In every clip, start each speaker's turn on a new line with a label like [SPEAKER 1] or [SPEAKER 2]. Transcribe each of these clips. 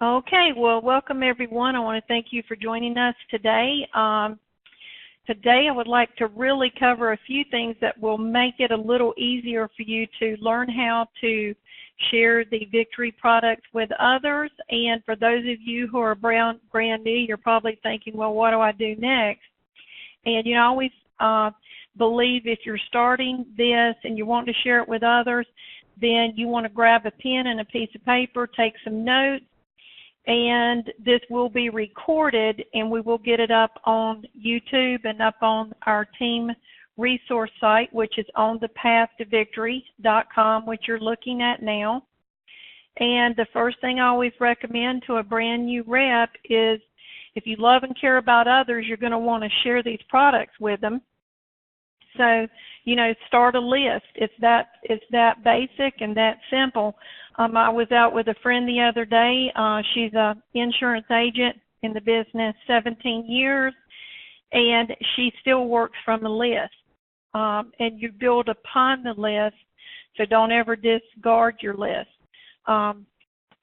[SPEAKER 1] Okay, well, welcome everyone. I want to thank you for joining us today. Today I would like to really cover a few things that will make it a little easier for you to learn how to share the Victory products with others. And for those of you who are brand new, you're probably thinking, well, what do I do next? And I always believe if you're starting this and you want to share it with others, then you want to grab a pen and a piece of paper, take some notes, and this will be recorded and we will get it up on YouTube and up on our team resource site, which is on thepaththovictory.com, which you're looking at now. And the first thing I always recommend to a brand new rep is if you love and care about others, you're going to want to share these products with them. So, start a list. It's that basic and that simple. I was out with a friend the other day. She's an insurance agent in the business 17 years, and she still works from a list. And you build upon the list, so don't ever discard your list.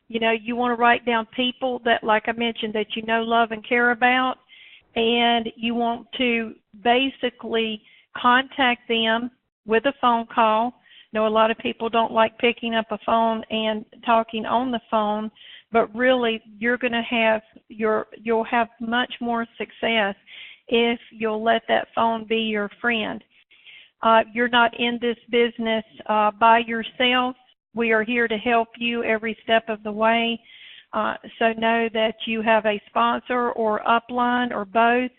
[SPEAKER 1] You want to write down people that, like I mentioned, that you know, love, and care about, and you want to basically contact them with a phone call. A lot of people don't like picking up a phone and talking on the phone, but really you'll have much more success if you'll let that phone be your friend. You're not in this business by yourself. We are here to help you every step of the way. So know that you have a sponsor or upline or both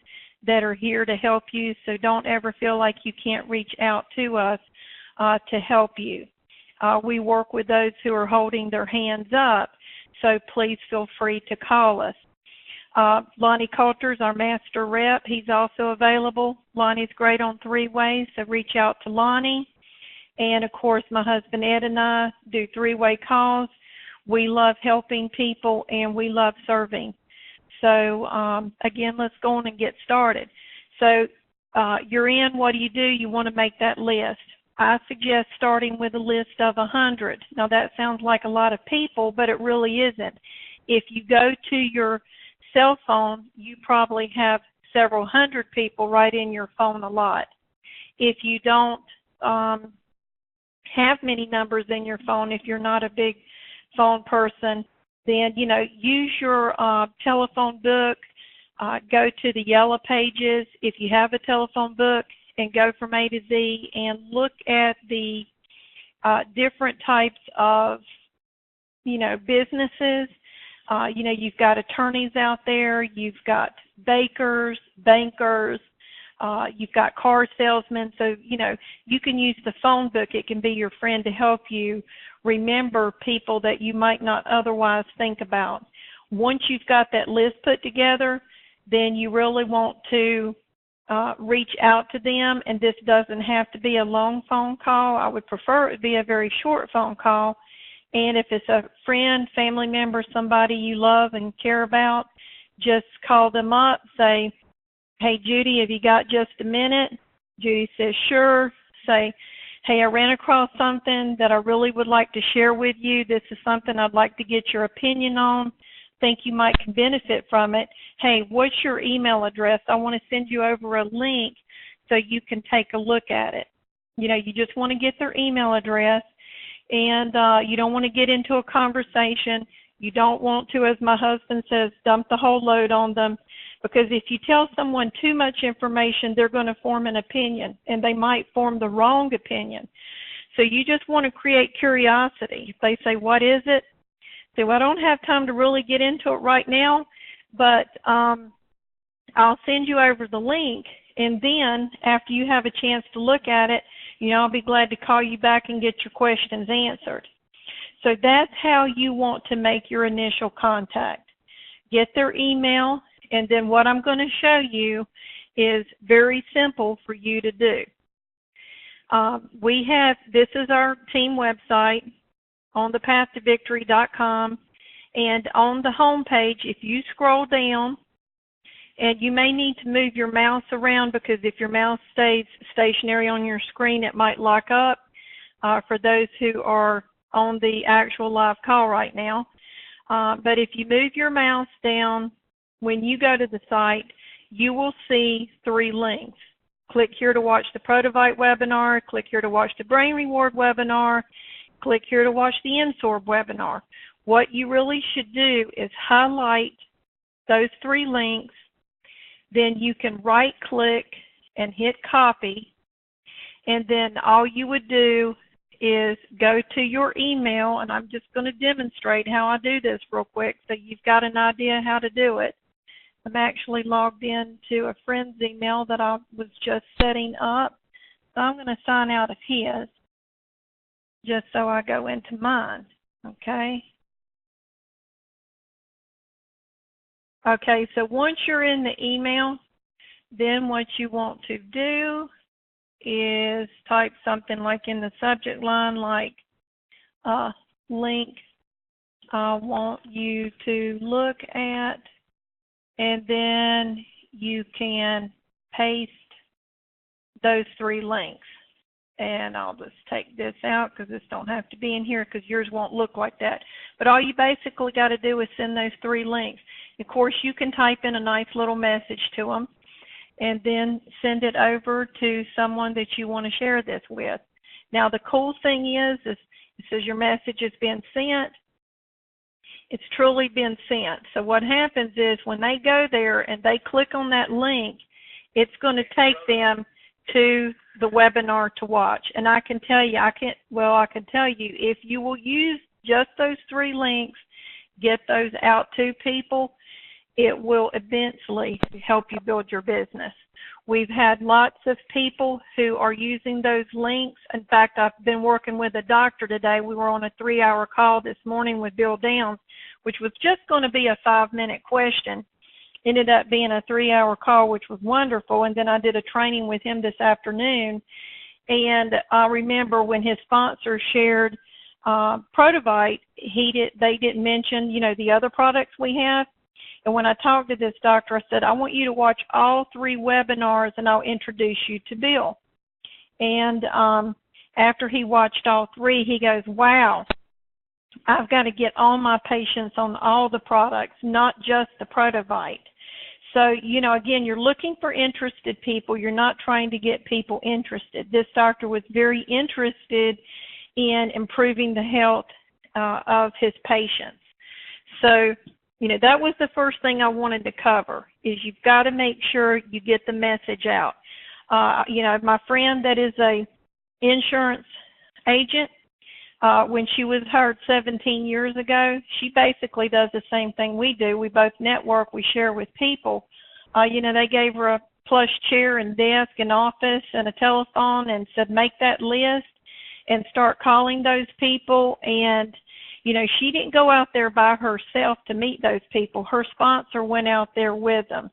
[SPEAKER 1] that are here to help you. So don't ever feel like you can't reach out to us to help you. We work with those who are holding their hands up, so please feel free to call us. Lonnie Coulter's our master rep. He's also available. Lonnie's great on 3-ways, so reach out to Lonnie. And, of course, my husband Ed and I do 3-way calls. We love helping people, and we love serving. So, again, let's go on and get started. So you're in. What do? You want to make that list. I suggest starting with a list of 100. Now, that sounds like a lot of people, but it really isn't. If you go to your cell phone, you probably have several hundred people right in your phone a lot. If you don't have many numbers in your phone, if you're not a big phone person, then, use your telephone book, go to the yellow pages if you have a telephone book, and go from A to Z and look at the different types of, businesses. You've got attorneys out there, you've got bakers, bankers, you've got car salesmen. So, you can use the phone book. It can be your friend to help you remember people that you might not otherwise think about. Once you've got that list put together, then you really want to reach out to them, and this doesn't have to be a long phone call. I would prefer it be a very short phone call. And if it's a friend, family member, somebody you love and care about, just call them up, say, hey, Judy, have you got just a minute? Judy says, sure. Say, hey, I ran across something that I really would like to share with you. This is something I'd like to get your opinion on. Think you might can benefit from it. Hey, what's your email address? I want to send you over a link so you can take a look at it. You just want to get their email address, and you don't want to get into a conversation. You don't want to, as my husband says, dump the whole load on them, because if you tell someone too much information, they're going to form an opinion, and they might form the wrong opinion. So you just want to create curiosity. If they say, what is it? Say, well, I don't have time to really get into it right now, but I'll send you over the link, and then after you have a chance to look at it, I'll be glad to call you back and get your questions answered. So that's how you want to make your initial contact. Get their email, and then what I'm going to show you is very simple for you to do. This is our team website on thepaththovictory.com, and on the home page, if you scroll down, and you may need to move your mouse around, because if your mouse stays stationary on your screen, it might lock up for those who are on the actual live call right now. But if you move your mouse down, when you go to the site, you will see 3 links. Click here to watch the Protovite webinar, click here to watch the Brain Reward webinar, click here to watch the N-Sorb webinar. What you really should do is highlight those 3 links, then you can right-click and hit copy, and then all you would do is go to your email, and I'm just going to demonstrate how I do this real quick so you've got an idea how to do it. I'm actually logged in to a friend's email that I was just setting up, so I'm going to sign out of his just so I go into mine, okay? Okay, so once you're in the email, then what you want to do is type something like in the subject line like link I want you to look at, and then you can paste those 3 links. And I'll just take this out because this don't have to be in here because yours won't look like that. But all you basically got to do is send those 3 links. Of course, you can type in a nice little message to them and then send it over to someone that you want to share this with. Now, the cool thing is it says your message has been sent. It's truly been sent. So what happens is when they go there and they click on that link, it's going to take them to the webinar to watch. And I can tell you, I can tell you, if you will use just those 3 links, get those out to people, it will eventually help you build your business. We've had lots of people who are using those links. In fact, I've been working with a doctor today. We were on a 3-hour call this morning with Bill Downs, which was just going to be a 5-minute question. Ended up being a 3-hour call, which was wonderful. And then I did a training with him this afternoon. And I remember when his sponsor shared Prodovite, they didn't mention, the other products we have. And when I talked to this doctor, I said, I want you to watch all 3 webinars and I'll introduce you to Bill. And after he watched all 3, he goes, wow, I've got to get all my patients on all the products, not just the Protovite. So, again, you're looking for interested people. You're not trying to get people interested. This doctor was very interested in improving the health of his patients. So, that was the first thing I wanted to cover, is you've got to make sure you get the message out. My friend that is a insurance agent, when she was hired 17 years ago, she basically does the same thing we do. We both network, we share with people. They gave her a plush chair and desk and office and a telephone and said, make that list and start calling those people. And, she didn't go out there by herself to meet those people. Her sponsor went out there with them.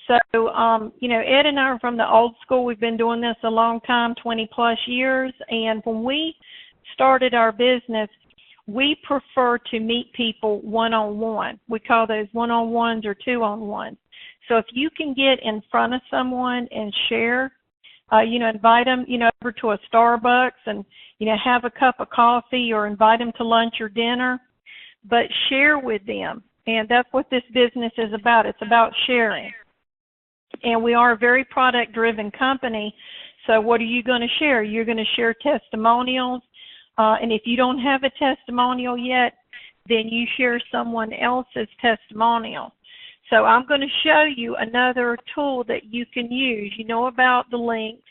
[SPEAKER 1] So, Ed and I are from the old school. We've been doing this a long time, 20 plus years. And when we started our business, we prefer to meet people one-on-one. We call those one-on-ones or two-on-ones. So if you can get in front of someone and share, invite them, over to a Starbucks and, have a cup of coffee or invite them to lunch or dinner, but share with them. And that's what this business is about. It's about sharing. And we are a very product-driven company. So what are you going to share? You're going to share testimonials. And if you don't have a testimonial yet, then you share someone else's testimonial. So I'm going to show you another tool that you can use. You know about the links,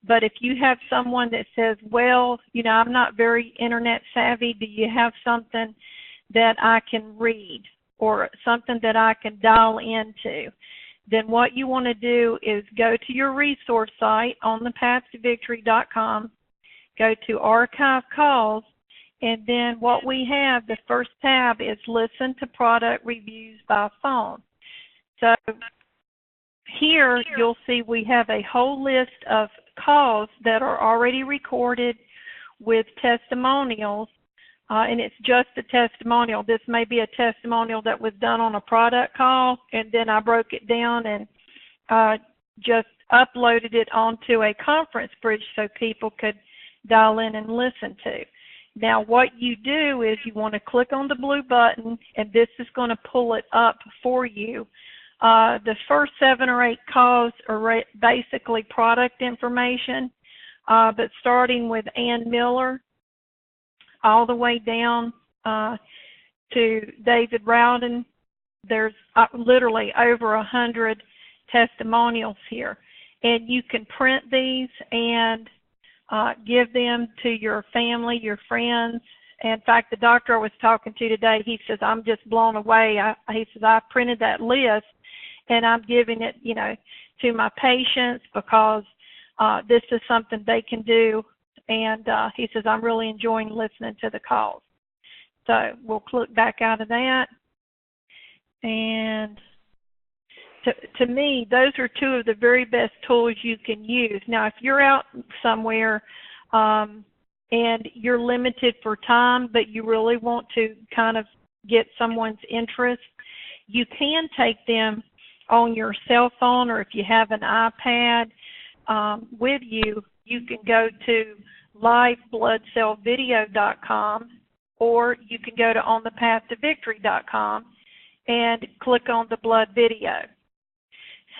[SPEAKER 1] but if you have someone that says, well, I'm not very internet savvy, do you have something that I can read or something that I can dial into? Then what you want to do is go to your resource site on thepathtovictory.com, go to Archive Calls, and then what we have, the first tab is Listen to Product Reviews by Phone. So here you'll see we have a whole list of calls that are already recorded with testimonials, and it's just a testimonial. This may be a testimonial that was done on a product call, and then I broke it down and just uploaded it onto a conference bridge so people could dial in and listen to. Now what you do is you want to click on the blue button, and this is going to pull it up for you. The first 7 or 8 calls are basically product information, but starting with Ann Miller all the way down to David Rowden, there's literally over 100 testimonials here. And you can print these and give them to your family, your friends. In fact, the doctor I was talking to today, he says, I'm just blown away. He says, I printed that list and I'm giving it, you know, to my patients because this is something they can do. And he says, I'm really enjoying listening to the calls. So we'll click back out of that. And to me, those are 2 of the very best tools you can use. Now, if you're out somewhere and you're limited for time, but you really want to kind of get someone's interest, you can take them on your cell phone, or if you have an iPad with you, you can go to livebloodcellvideo.com, or you can go to onthepaththovictory.com and click on the blood video.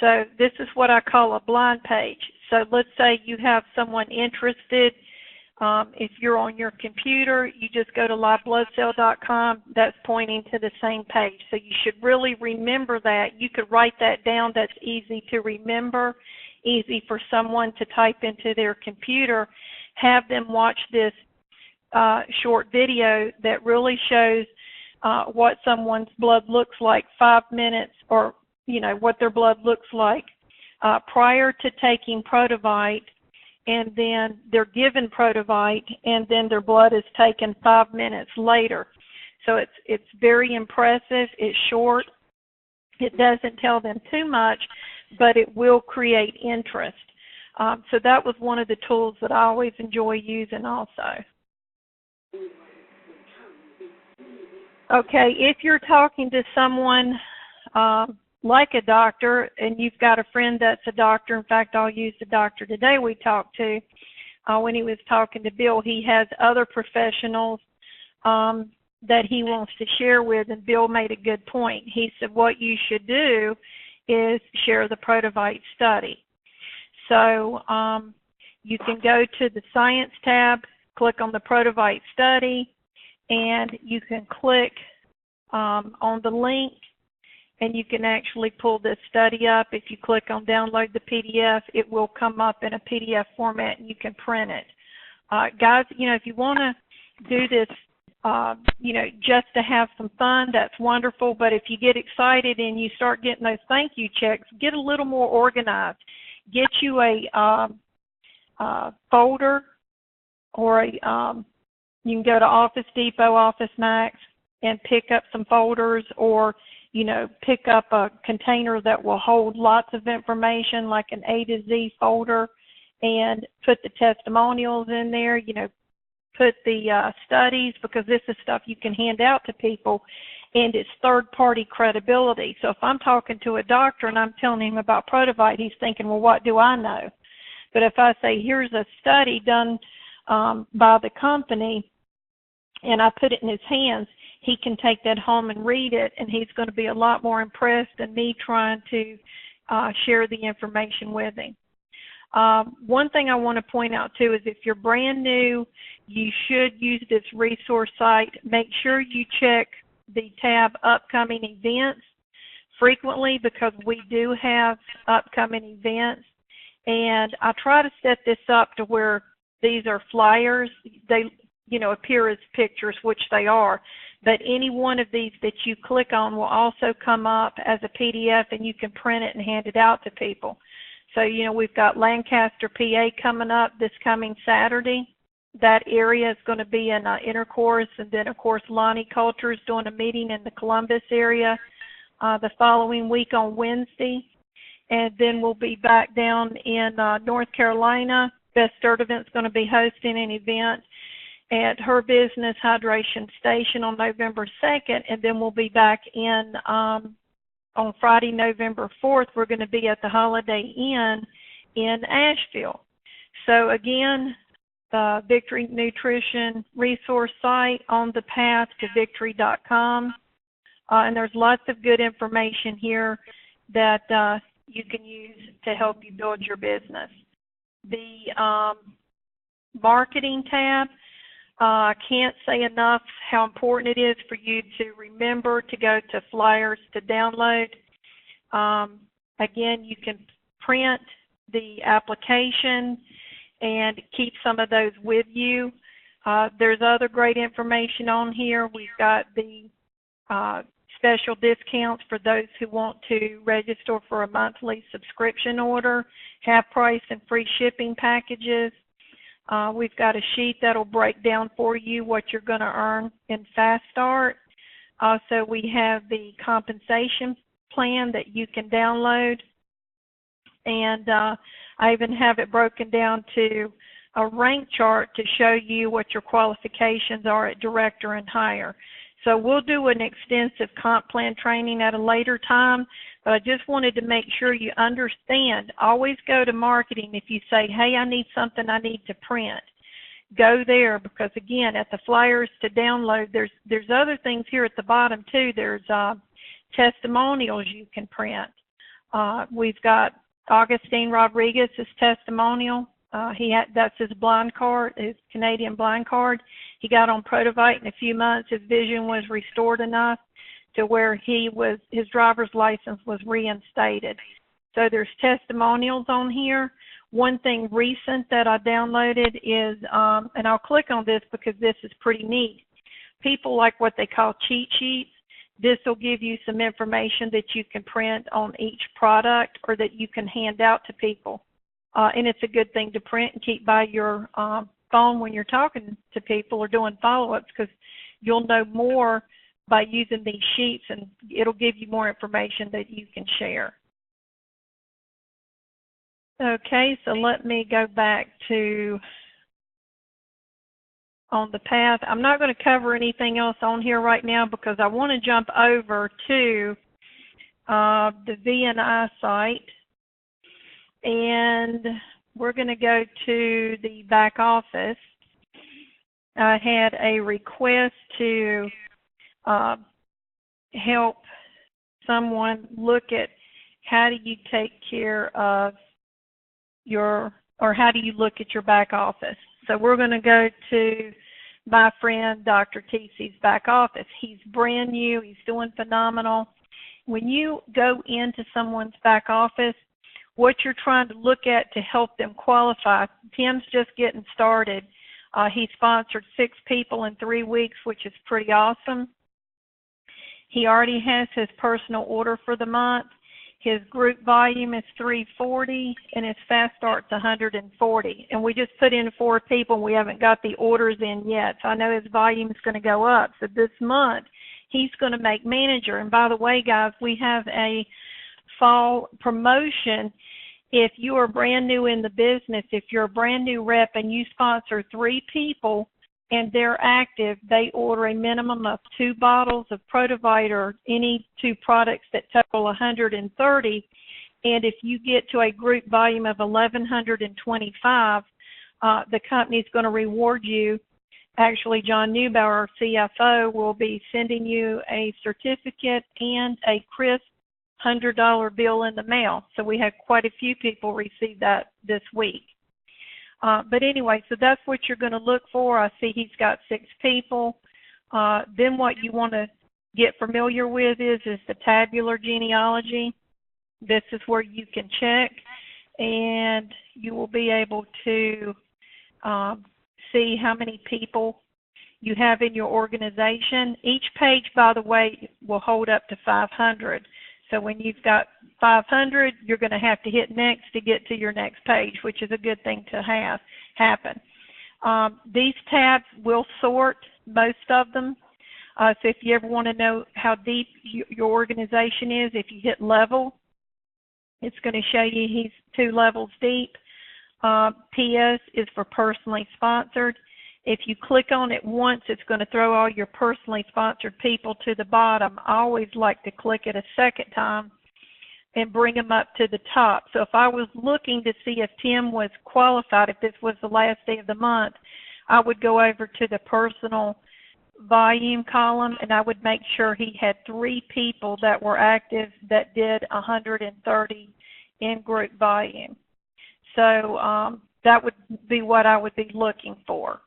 [SPEAKER 1] So this is what I call a blind page. So let's say you have someone interested. If you're on your computer, you just go to livebloodcell.com. That's pointing to the same page. So you should really remember that. You could write that down. That's easy to remember, easy for someone to type into their computer. Have them watch this short video that really shows what someone's blood looks like 5 minutes, or you know, what their blood looks like prior to taking Prodovite, and then they're given Prodovite, and then their blood is taken 5 minutes later. So it's very impressive. It's short. It doesn't tell them too much, but it will create interest. So that was one of the tools that I always enjoy using also. Okay, if you're talking to someone like a doctor, and you've got a friend that's a doctor. In fact, I'll use the doctor today we talked to. When he was talking to Bill, he has other professionals that he wants to share with, and Bill made a good point. He said what you should do is share the Protovite study. So you can go to the Science tab, click on the Protovite study, and you can click on the link, and you can actually pull this study up. If you click on download the PDF, it will come up in a PDF format and you can print it. Guys, you know, if you want to do this, you know, just to have some fun, that's wonderful. But if you get excited and you start getting those thank you checks, get a little more organized. Get you a folder, or you can go to Office Depot, Office Max, and pick up some folders, or you know, pick up a container that will hold lots of information, like an A to Z folder, and put the testimonials in there, you know, put the studies, because this is stuff you can hand out to people, and it's third-party credibility. So if I'm talking to a doctor and I'm telling him about Prodovite, he's thinking, well, what do I know? But if I say, here's a study done by the company, and I put it in his hands, he can take that home and read it, and he's going to be a lot more impressed than me trying to share the information with him. One thing I want to point out, too, is if you're brand new, you should use this resource site. Make sure you check the tab Upcoming Events frequently, because we do have upcoming events. And I try to set this up to where these are flyers. They, you know, appear as pictures, which they are. But any one of these that you click on will also come up as a PDF, and you can print it and hand it out to people. So, you know, we've got Lancaster, PA coming up this coming Saturday. That area is going to be in intercourse, and then, of course, Lonnie Coulter is doing a meeting in the Columbus area the following week on Wednesday. And then we'll be back down in North Carolina. Beth Sturdivant's going to be hosting an event at her business, Hydration Station, on November 2nd, and then we'll be back in on Friday, November 4th. We're going to be at the Holiday Inn in Asheville. So again, the Victory Nutrition resource site, On the Path to Victory.com. And there's lots of good information here that you can use to help you build your business. The marketing tab, I can't say enough how important it is for you to remember to go to flyers to download. Again, you can print the application and keep some of those with you. There's other great information on here. We've got the special discounts for those who want to register for a monthly subscription order, half price and free shipping packages. We've got a sheet that'll break down for you what you're going to earn in Fast Start. Also, we have the compensation plan that you can download. And I even have it broken down to a rank chart to show you what your qualifications are at director and higher. So we'll do an extensive comp plan training at a later time, but I just wanted to make sure you understand. Always go to marketing if you say, hey, I need something I need to print. Go there because, again, at the flyers to download, there's other things here at the bottom, too. There's testimonials you can print. We've got Augustine Rodriguez's testimonial. That's his blind card, his Canadian blind card. He got on Protovite in a few months. His vision was restored enough to where his driver's license was reinstated. So there's testimonials on here. One thing recent that I downloaded is, and I'll click on this because this is pretty neat. People like what they call cheat sheets. This will give you some information that you can print on each product or that you can hand out to people. And it's a good thing to print and keep by your phone when you're talking to people or doing follow-ups because you'll know more by using these sheets and it'll give you more information that you can share. Okay, so let me go back to On the Path. I'm not going to cover anything else on here right now because I want to jump over to the VNI site. And we're going to go to the back office. I had a request to help someone look at how do you take care of how do you look at your back office. So we're going to go to my friend Dr. TC's back office. He's brand new. He's doing phenomenal. When you go into someone's back office, what you're trying to look at to help them qualify. Tim's just getting started. He sponsored 6 people in 3 weeks, which is pretty awesome. He already has his personal order for the month. His group volume is 340, and his Fast Start's 140. And we just put in 4 people, and we haven't got the orders in yet. So I know his volume is going to go up. So this month, he's going to make manager. And by the way, guys, we have a fall promotion. If you are brand new in the business, if you're a brand new rep and you sponsor 3 people and they're active, they order a minimum of 2 bottles of Prodovite or any 2 products that total 130. And if you get to a group volume of 1,125, the company's going to reward you. Actually, John Neubauer, our CFO, will be sending you a certificate and a crisp $100 bill in the mail. So we had quite a few people receive that this week. But anyway, so that's what you're going to look for. I see he's got 6 people. Then what you want to get familiar with is the tabular genealogy. This is where you can check, and you will be able to see how many people you have in your organization. Each page, by the way, will hold up to 500. So when you've got 500, you're going to have to hit next to get to your next page, which is a good thing to have happen. These tabs will sort, most of them. So if you ever want to know how deep your organization is, if you hit level, it's going to show you he's 2 levels deep. PS is for personally sponsored. If you click on it once, it's going to throw all your personally sponsored people to the bottom. I always like to click it a second time and bring them up to the top. So if I was looking to see if Tim was qualified, if this was the last day of the month, I would go over to the personal volume column, and I would make sure he had 3 people that were active that did 130 in-group volume. So that would be what I would be looking for.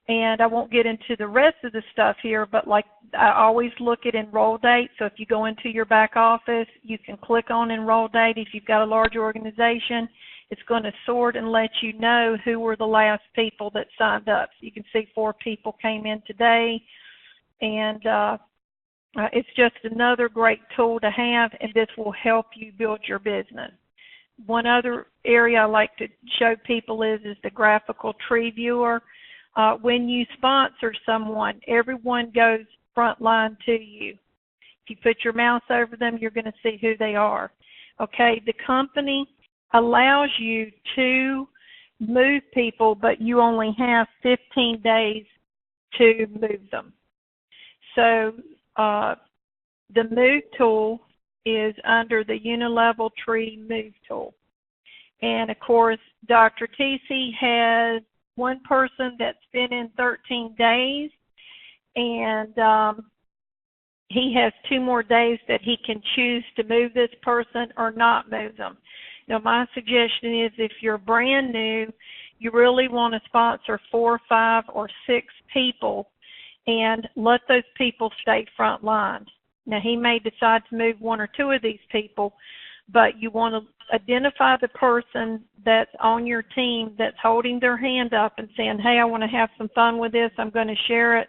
[SPEAKER 1] And I won't get into the rest of the stuff here, but like I always look at enroll date. So if you go into your back office, you can click on enroll date. If you've got a large organization, it's going to sort and let you know who were the last people that signed up. So you can see 4 people came in today, and it's just another great tool to have, and this will help you build your business. One other area I like to show people is the graphical tree viewer. When you sponsor someone, everyone goes front line to you. If you put your mouse over them, you're going to see who they are. Okay, the company allows you to move people, but you only have 15 days to move them. So the move tool is under the unilevel tree move tool. And of course, Dr. TC has one person that's been in 13 days, and he has 2 more days that he can choose to move this person or not move them. Now, my suggestion is if you're brand new, you really want to sponsor 4, 5, or 6 people and let those people stay front line. Now, he may decide to move 1 or 2 of these people, but you want to identify the person that's on your team that's holding their hand up and saying, hey, I want to have some fun with this. I'm going to share it.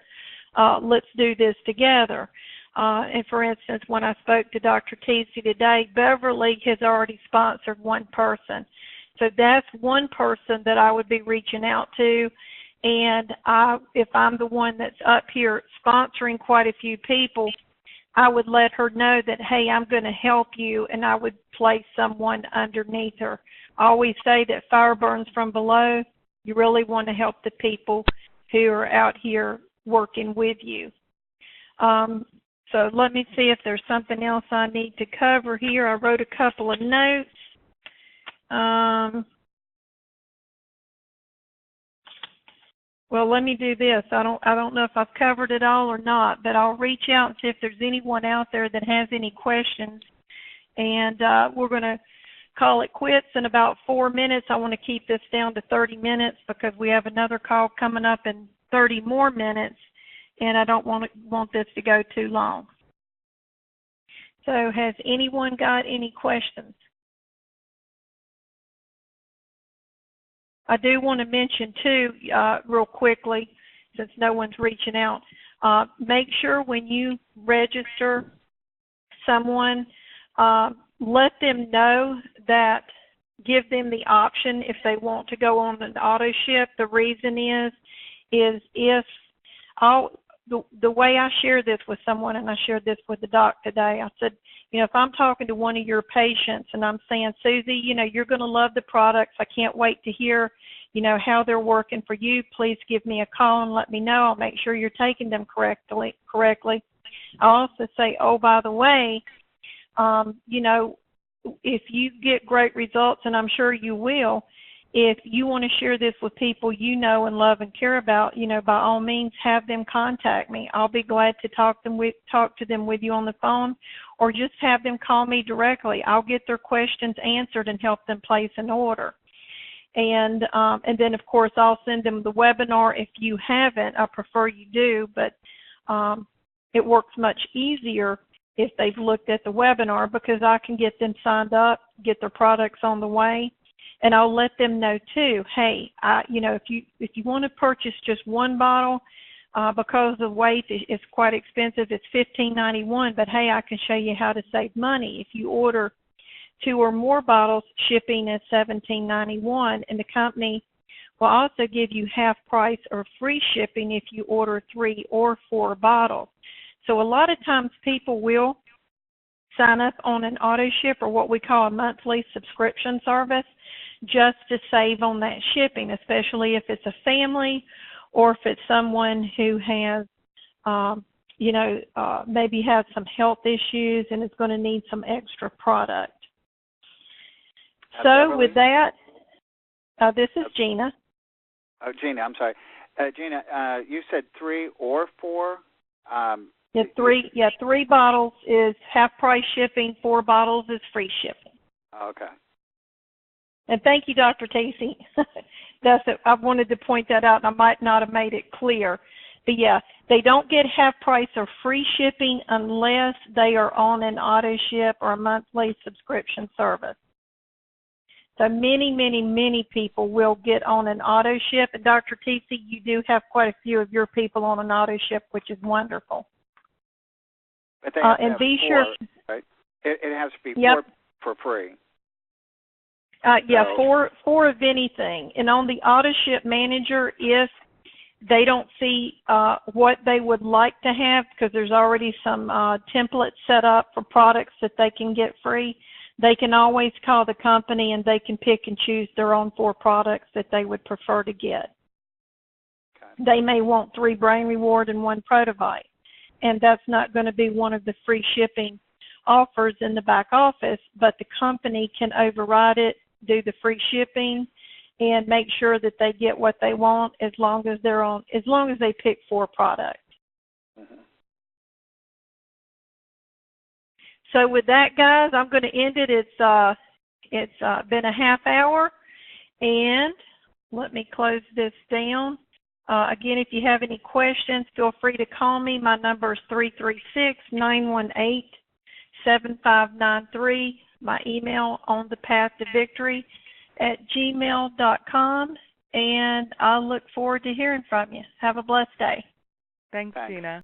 [SPEAKER 1] Let's do this together. And for instance, when I spoke to Dr. Tesey today, Beverly has already sponsored 1 person. So that's 1 person that I would be reaching out to. And if I'm the one that's up here sponsoring quite a few people, I would let her know that, hey, I'm going to help you, and I would place someone underneath her. I always say that fire burns from below. You really want to help the people who are out here working with you. So let me see if there's something else I need to cover here. I wrote a couple of notes. Well, let me do this. I don't know if I've covered it all or not, but I'll reach out and see if there's anyone out there that has any questions. And we're going to call it quits in about 4 minutes. I want to keep this down to 30 minutes because we have another call coming up in 30 more minutes, and I don't want this to go too long. So has anyone got any questions? I do want to mention, too, real quickly, since no one's reaching out, make sure when you register someone, let them know that, give them the option if they want to go on an auto ship. The reason is if the way I share this with someone, and I shared this with the doc today, I said, if I'm talking to one of your patients and I'm saying, Susie, you're going to love the products. I can't wait to hear, how they're working for you. Please give me a call and let me know. I'll make sure you're taking them correctly. I also say, oh, by the way, if you get great results, and I'm sure you will, if you want to share this with people you know and love and care about, by all means, have them contact me. I'll be glad to talk to them with you on the phone, or just have them call me directly. I'll get their questions answered and help them place an order. And then, of course, I'll send them the webinar if you haven't. I prefer you do, but it works much easier if they've looked at the webinar because I can get them signed up, get their products on the way. And I'll let them know too, hey, if you want to purchase just 1 bottle, because the weight is quite expensive, it's $15.91. But hey, I can show you how to save money. If you order 2 or more bottles, shipping is $17.91, and the company will also give you half price or free shipping if you order 3 or 4 bottles. So a lot of times people will sign up on an auto ship or what we call a monthly subscription service, just to save on that shipping, especially if it's a family or if it's someone who has, maybe has some health issues and is going to need some extra product. So with that, this is Gina.
[SPEAKER 2] Oh, Gina, I'm sorry. Gina, you said 3 or 4?
[SPEAKER 1] Yeah, 3 bottles is half price shipping. 4 bottles is free shipping.
[SPEAKER 2] Okay.
[SPEAKER 1] And thank you, Dr. Casey. I wanted to point that out, and I might not have made it clear. But yeah, they don't get half price or free shipping unless they are on an auto ship or a monthly subscription service. So many people will get on an auto ship. And Dr. Casey, you do have quite a few of your people on an auto ship, which is wonderful.
[SPEAKER 2] But they have to
[SPEAKER 1] and
[SPEAKER 2] have
[SPEAKER 1] be
[SPEAKER 2] 4,
[SPEAKER 1] sure,
[SPEAKER 2] right? It has to be
[SPEAKER 1] yep.
[SPEAKER 2] 4 for free.
[SPEAKER 1] Yeah,
[SPEAKER 2] so,
[SPEAKER 1] 4 of anything. And on the auto ship manager, if they don't see what they would like to have, because there's already some templates set up for products that they can get free, they can always call the company and they can pick and choose their own 4 products that they would prefer to get. Okay. They may want 3 Brain Reward and 1 Protovite, and that's not going to be one of the free shipping offers in the back office, but the company can override it, do the free shipping, and make sure that they get what they want as long as they pick 4 products. Mm-hmm. So with that, guys, I'm going to end it. It's been a half hour, and let me close this down. Again, if you have any questions, feel free to call me. My number is 336-918-7593. My email, onthepathtovictory@gmail.com, and I look forward to hearing from you. Have a blessed day.
[SPEAKER 3] Thanks, Gina.